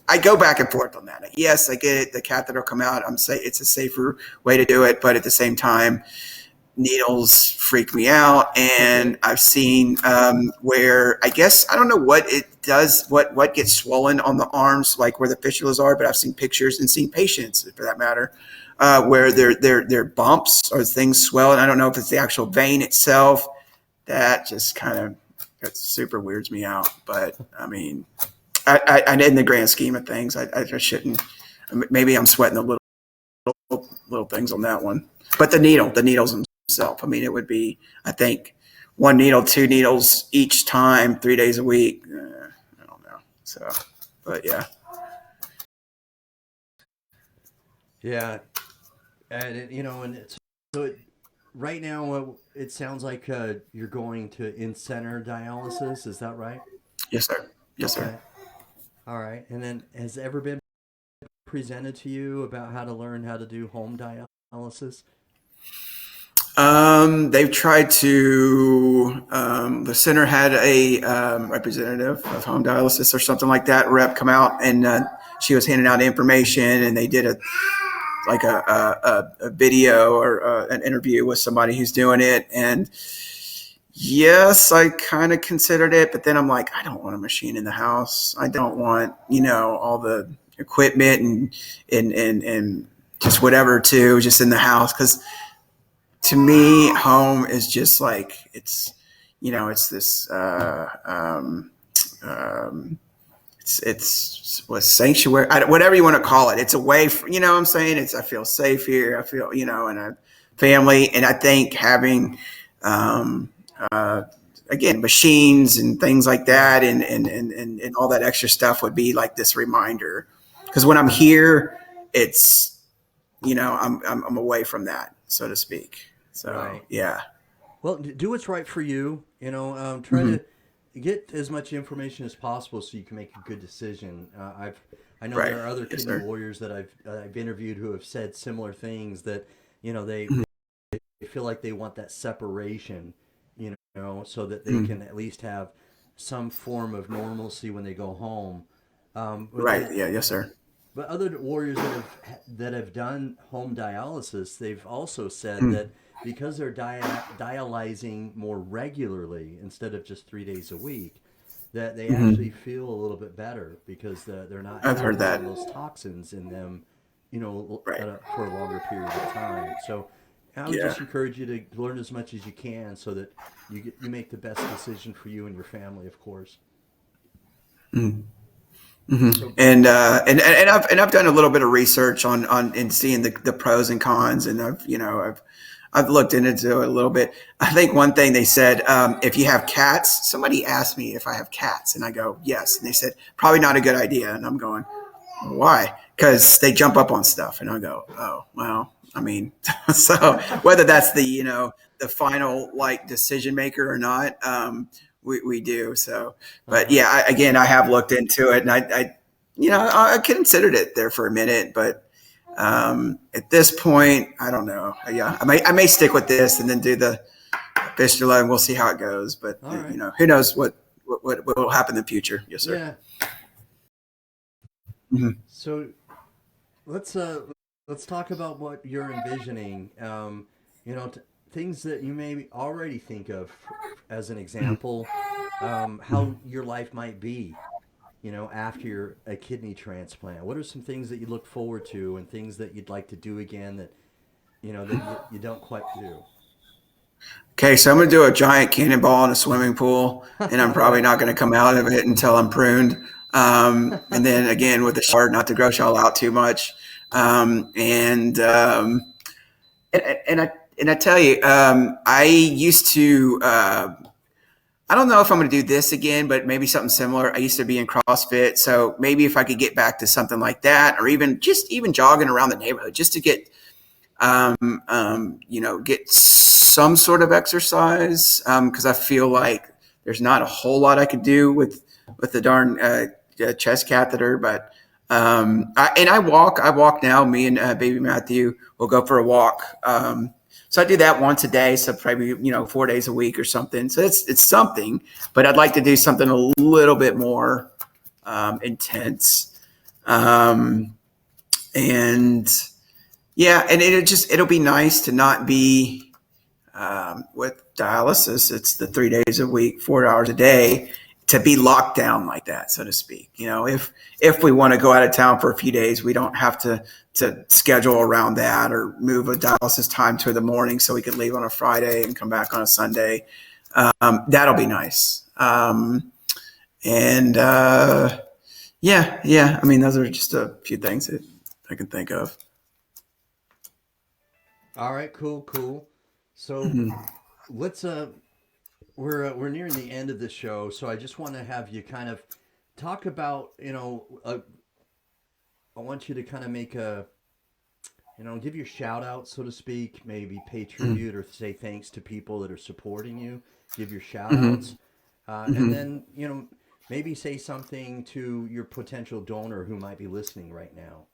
I go back and forth on that. Yes, I get it. The catheter will come out. It's a safer way to do it. But at the same time, needles freak me out. And I've seen where, I guess, I don't know what it does, what gets swollen on the arms, like where the fistulas are, but I've seen pictures and seen patients, for that matter, where they're bumps or things swell. And I don't know if it's the actual vein itself. That just kind of, that super weirds me out. But I mean, in the grand scheme of things, I shouldn't. Maybe I'm sweating a little things on that one. But the needles themselves. I mean, it would be, I think, one needle, two needles each time, 3 days a week. I don't know. So, but yeah. Yeah, and so right now it sounds like you're going to in-center dialysis. Is that right? Yes, sir. Yes, sir. Okay. All right. And then has ever been presented to you about how to learn how to do home dialysis? They've tried to. The center had a representative of home dialysis or something like that rep come out, and she was handing out information, and they did a video or an interview with somebody who's doing it. And yes, I kind of considered it, but then I'm like, I don't want a machine in the house. I don't want, all the equipment and just whatever too, just in the house. Cause to me, home is just like, it's this, it's what sanctuary, whatever you want to call it. It's a way for, what I'm saying? I feel safe here. I feel, and a family. And I think having, uh, again, machines and things like that and all that extra stuff would be like this reminder. Because when I'm here, it's, I'm away from that, so to speak. So, Right. yeah. Well, do what's right for you. Try Mm-hmm. to get as much information as possible so you can make a good decision. I know Right. there are other Yes, kidney sir. warriors that I've interviewed who have said similar things that Mm-hmm. they feel like they want that separation, so that they Mm-hmm. can at least have some form of normalcy when they go home. But Right. Yeah. Yes, sir. but other warriors that have done home dialysis, they've also said Mm-hmm. that because they're dialyzing more regularly instead of just 3 days a week, that they Mm-hmm. actually feel a little bit better because they're not I've heard having that. some of those toxins in them, Right. for a longer period of time. So I would Yeah. just encourage you to learn as much as you can so that you make the best decision for you and your family, of course. Mm-hmm. Mm-hmm. So And I've done a little bit of research on and seeing the pros and cons, and I've looked into it a little bit. I think one thing they said, if you have cats, somebody asked me if I have cats, and I go yes, and they said probably not a good idea, and I'm going why? Because they jump up on stuff, and I go oh well, I mean, so whether that's the final like decision maker or not, we do so. But uh-huh. yeah, again, I have looked into it, and I considered it there for a minute, but at this point, I don't know. Yeah, I may stick with this and then do the fistula, and we'll see how it goes. But All right. who knows what will happen in the future? Yes, sir. Yeah. Hmm. So let's talk about what you're envisioning. Things that you may already think of as an example, how your life might be, after a kidney transplant. What are some things that you look forward to and things that you'd like to do again that you don't quite do? Okay, so I'm going to do a giant cannonball in a swimming pool, and I'm All probably right. not going to come out of it until I'm pruned. And then again with the shower, not to gross y'all out too much. And I tell you, I used to. I don't know if I'm going to do this again, but maybe something similar. I used to be in CrossFit, so maybe if I could get back to something like that, or even jogging around the neighborhood, just to get some sort of exercise, because I feel like there's not a whole lot I could do with the darn chest catheter. But I walk now. Me and baby Matthew will go for a walk. So I do that once a day, so probably 4 days a week or something. So it's something, but I'd like to do something a little bit more intense. Um, and yeah, and it'll be nice to not be with dialysis. It's the 3 days a week, 4 hours a day, to be locked down like that, so to speak. If we want to go out of town for a few days, we don't have to schedule around that or move a dialysis time to the morning so we could leave on a Friday and come back on a Sunday. That'll be nice. And Yeah, yeah. I mean, those are just a few things that I can think of. All right, cool, cool. So Mhm. let's we're nearing the end of the show, so I just want to have you kind of talk about, I want you to kind of make a, give your shout out, so to speak, maybe pay Mhm. tribute or say thanks to people that are supporting you. Give your shout outs, Mhm. and Mhm. then maybe say something to your potential donor who might be listening right now.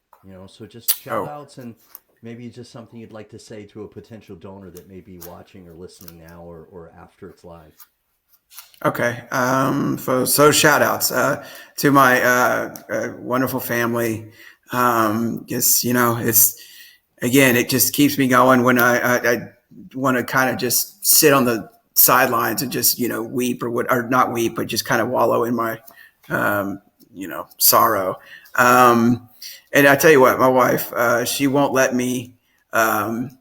So just shout Oh, outs and maybe just something you'd like to say to a potential donor that may be watching or listening now or after it's live. okay. So shout outs to my wonderful family. Just, it's, again, it just keeps me going when I want to kind of just sit on the sidelines and just, weep or not weep, but just kind of wallow in my, um, sorrow. Um, and I tell you what, my wife, she won't let me, um,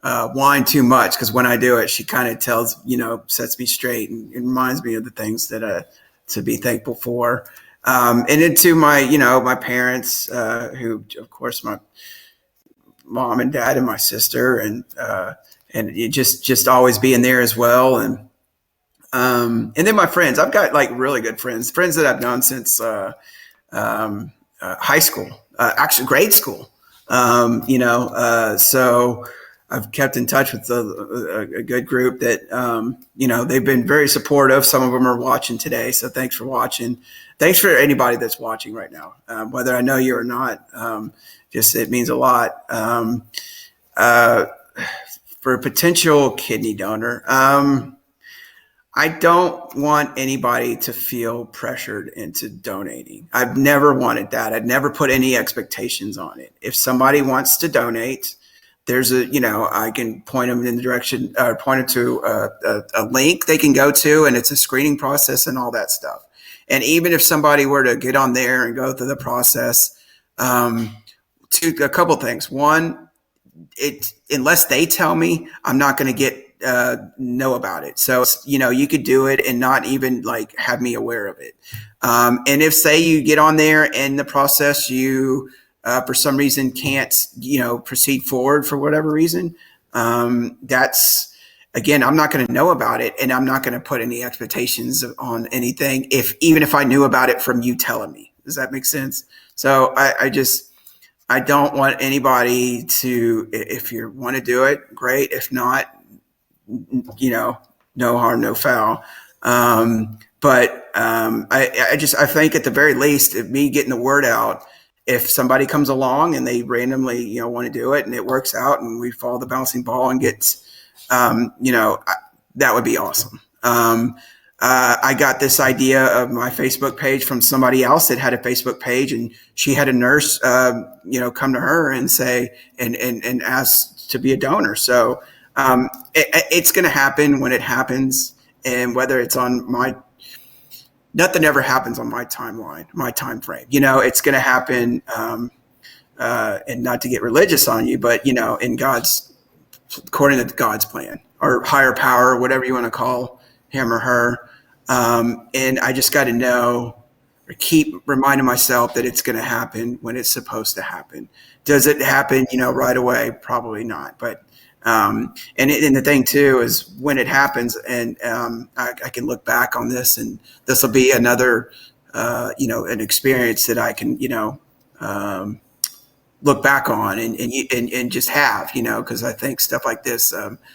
whine too much, because when I do it, she kind of sets me straight and reminds me of the things that to be thankful for. And then to my, my parents, who, of course, my mom and dad and my sister, and it just always being there as well. And then my friends. I've got like really good friends that I've known since high school, actually grade school. So I've kept in touch with a good group that, they've been very supportive. Some of them are watching today, so thanks for watching. Thanks for anybody that's watching right now, whether I know you or not. Just it means a lot. Uh, for a potential kidney donor, I don't want anybody to feel pressured into donating. I've never wanted that. I'd never put any expectations on it. If somebody wants to donate, I can point them in the direction, or point them to a link they can go to, and it's a screening process and all that stuff. And even if somebody were to get on there and go through the process, um, a couple things. One, it unless they tell me, I'm not going to get know about it. So you could do it and not even like have me aware of it. And if say you get on there and the process you for some reason can't proceed forward for whatever reason, that's again, I'm not going to know about it, and I'm not going to put any expectations on anything if even if I knew about it from you telling me. Does that make sense? So I don't want anybody to, if you want to do it, great. If not, no harm, no foul. I think at the very least, of me getting the word out, if somebody comes along and they randomly, want to do it and it works out and we follow the bouncing ball and gets, that would be awesome. I got this idea of my Facebook page from somebody else that had a Facebook page, and she had a nurse, come to her and say and ask to be a donor. So it's going to happen when it happens, and whether it's on my nothing ever happens on my timeline, my time frame. It's going to happen, and not to get religious on you, but in God's according to God's plan or higher power, whatever you want to call him or her. And I just got to know or keep reminding myself that it's going to happen when it's supposed to happen. Does it happen, right away? Probably not. But and the thing too is when it happens, and I can look back on this, and this will be another, an experience that I can, look back on and just have, because I think stuff like this,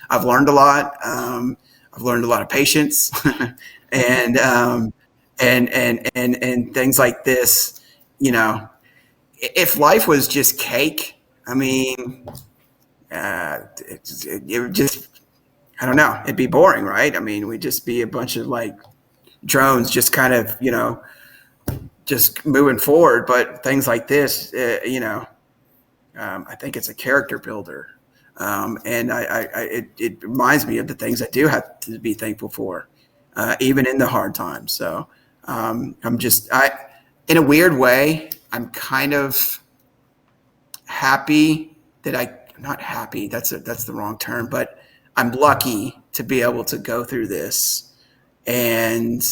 I've learned a lot. I've learned a lot of patience and, and things like this, you know, if life was just cake, I mean, it would just, I don't know, it'd be boring, right? I mean, we'd just be a bunch of like drones just kind of, just moving forward. But things like this, I think it's a character builder, and it reminds me of the things I do have to be thankful for, even in the hard times. So in a weird way, I'm kind of happy that not happy. That's the wrong term, but I'm lucky to be able to go through this and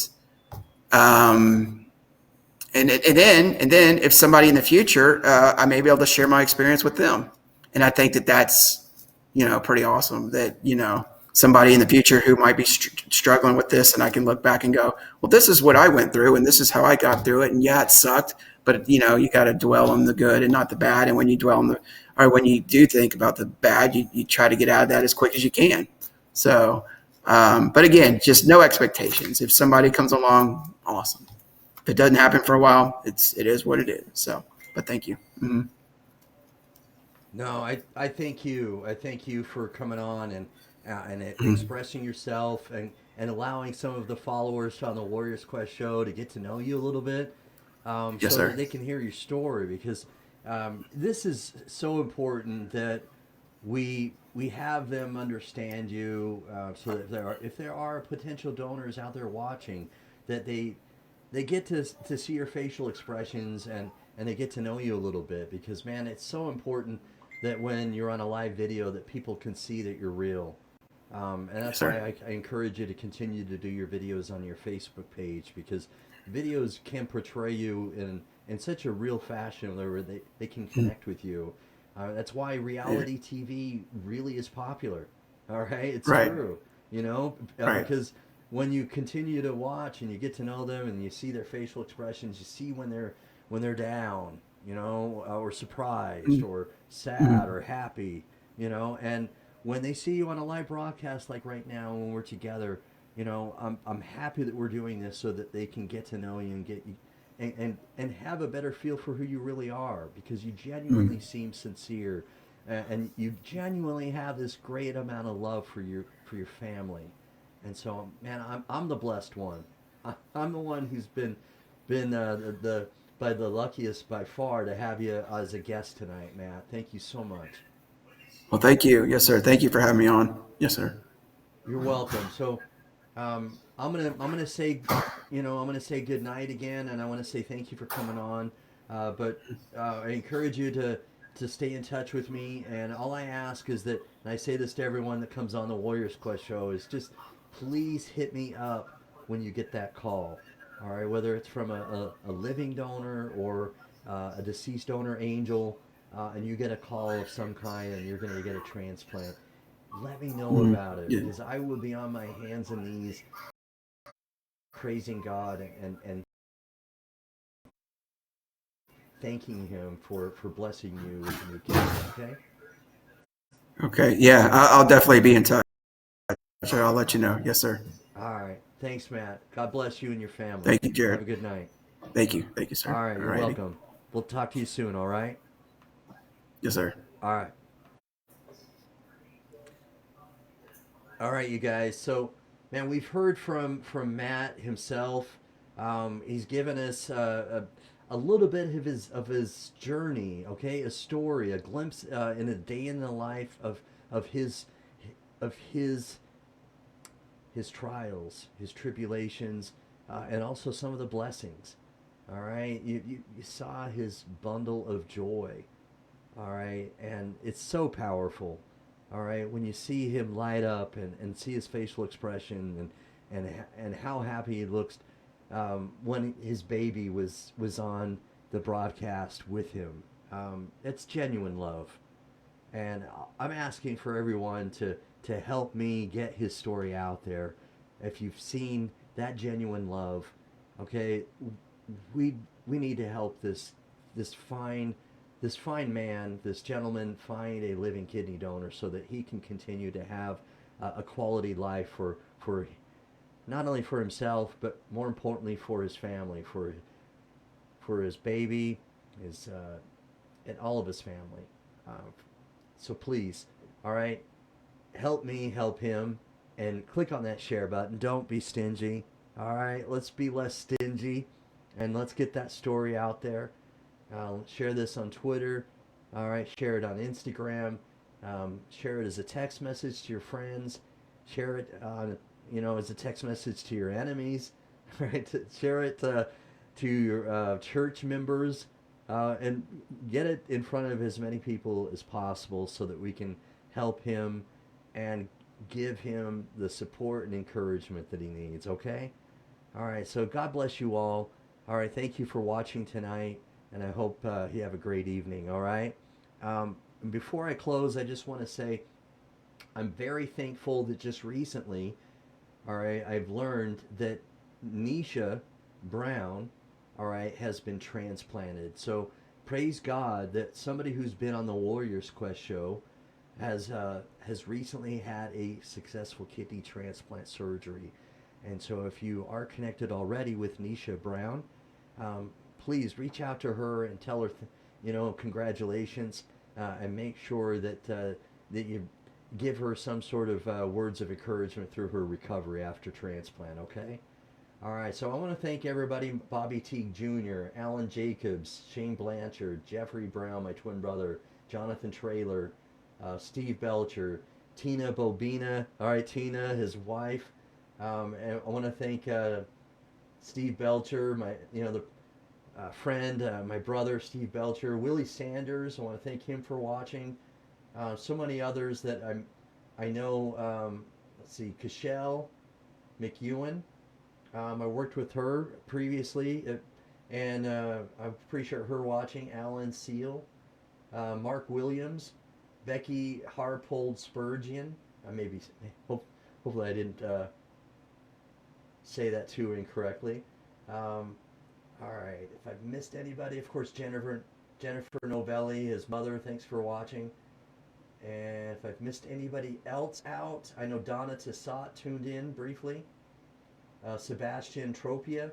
um, And then if somebody in the future, I may be able to share my experience with them. And I think that that's, pretty awesome that, somebody in the future who might be struggling with this, and I can look back and go, well, this is what I went through and this is how I got through it. And yeah, it sucked, but you got to dwell on the good and not the bad. And when you when you do think about the bad, you try to get out of that as quick as you can. So, but again, just no expectations. If somebody comes along, awesome. If it doesn't happen for a while, it is what it is. So, but thank you. Mm-hmm. No, I thank you. I thank you for coming on and Mm-hmm. expressing yourself and allowing some of the followers on the Warriors Quest show to get to know you a little bit, Yes, so that sir. they can hear your story, because this is so important that we have them understand you, so that if there are potential donors out there watching, that they get to see your facial expressions, and they get to know you a little bit, because man, it's so important that when you're on a live video that people can see that you're real. And Yes, that's why sir. I encourage you to continue to do your videos on your Facebook page, because videos can portray you in such a real fashion where they can Mm-hmm. connect with you. That's why Yeah. reality TV really is popular. All right, it's Right. true. Right. Because when you continue to watch and you get to know them and you see their facial expressions, you see when they're down, or surprised Mm-hmm. or sad Mm-hmm. or happy, and when they see you on a live broadcast like right now when we're together, I'm happy that we're doing this so that they can get to know you and get you and have a better feel for who you really are, because you Mm-hmm. genuinely seem sincere, and you genuinely have this great amount of love for your family. And so, man, I'm the blessed one. I'm the one who's been the by the luckiest by far to have you as a guest tonight, Matt. Thank you so much. Well, thank you. Yes, sir. Thank you for having me on. Yes, sir. You're welcome. So, I'm gonna say, I'm gonna say good night again, and I want to say thank you for coming on. But I encourage you to stay in touch with me, and all I ask is that, and I say this to everyone that comes on the Warriors Quest show, is just please hit me up when you get that call. All right, whether it's from a living donor or a deceased donor angel, and you get a call of some kind, and you're going to get a transplant, let me know Mm-hmm. about it, Yeah. because I will be on my hands and knees praising God and thanking Him for blessing you with a new kidney. Okay. Okay. Yeah, I'll definitely be in touch. I'll let you know. Yes, sir. All right. Thanks, Matt. God bless you and your family. Thank you, Have Jared. a good night. Thank you. Thank you, sir. All right. All You're righty. welcome. We'll talk to you soon. All right. Yes, sir. All right. All right, you guys. So, man, we've heard from Matt himself. He's given us a little bit of his journey. Okay, a story, a glimpse in a day in the life of his of his trials, his tribulations, and also some of the blessings. All right, you saw his bundle of joy. All right, and it's so powerful. All right, when you see him light up and see his facial expression and how happy he looks when his baby was on the broadcast with him. It's genuine love, and I'm asking for everyone to help me get his story out there. If you've seen that genuine love, okay, we we need to help this fine this fine man, this gentleman, find a living kidney donor so that he can continue to have a quality life for not only for himself but more importantly for his family, for his baby, his and all of his family. Uh, so please, all right, help me help him, and click on that share button. Don't be stingy. All right, let's be less stingy, and let's get that story out there. Share this on Twitter. All right, share it on Instagram. Share it as a text message to your friends. Share it on, as a text message to your enemies. Right? Share it to your church members, and get it in front of as many people as possible so that we can help him and give him the support and encouragement that he needs. Okay. All right. So God bless you all. All right, thank you for watching tonight, and I hope you have a great evening. All right. Before I close, I just want to say I'm very thankful that just recently, all right, I've learned that Nisha Brown, all right, has been transplanted. So praise God that somebody who's been on the Warriors Quest show has recently had a successful kidney transplant surgery. And so if you are connected already with Nisha Brown, please reach out to her and tell her, congratulations, and make sure that that you give her some sort of words of encouragement through her recovery after transplant, okay? All right, so I want to thank everybody: Bobby Teague Jr., Alan Jacobs, Shane Blanchard, Jeffrey Brown, my twin brother, Jonathan Traylor, Steve Belcher, Tina Bobina, all right, Tina, his wife. And I want to thank Steve Belcher, the friend, my brother, Steve Belcher, Willie Sanders. I want to thank him for watching. So many others that I know. Let's see, Cashel McEwen. I worked with her previously, and I'm pretty sure her watching. Alan Seal, Mark Williams, Becky Harpold Spurgeon. Hopefully I didn't say that too incorrectly. All right, if I've missed anybody, of course, Jennifer Novelli, his mother, thanks for watching. And if I've missed anybody else out, I know Donna Tissot tuned in briefly. Sebastian Tropia.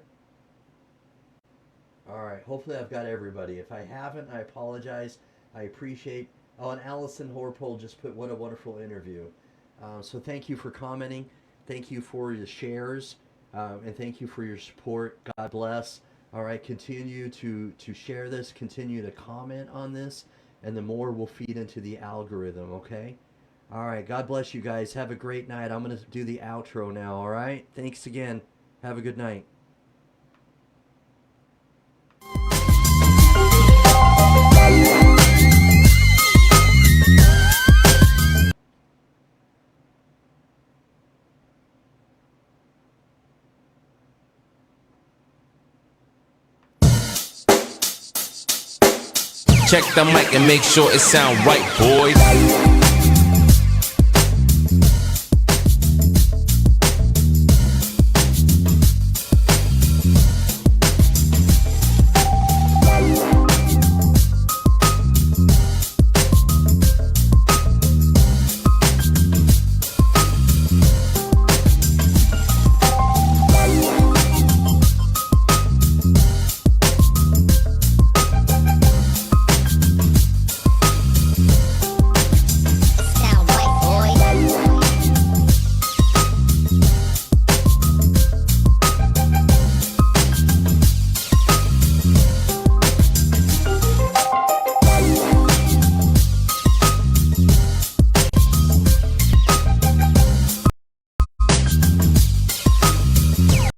All right, hopefully I've got everybody. If I haven't, I apologize. I appreciate. Oh, and Allison Horpole just put, what a wonderful interview. So thank you for commenting. Thank you for your shares. And thank you for your support. God bless. All right, continue to share this. Continue to comment on this. And the more will feed into the algorithm, okay? All right, God bless you guys. Have a great night. I'm going to do the outro now, all right? Thanks again. Have a good night. Check the mic and make sure it sound right, boys.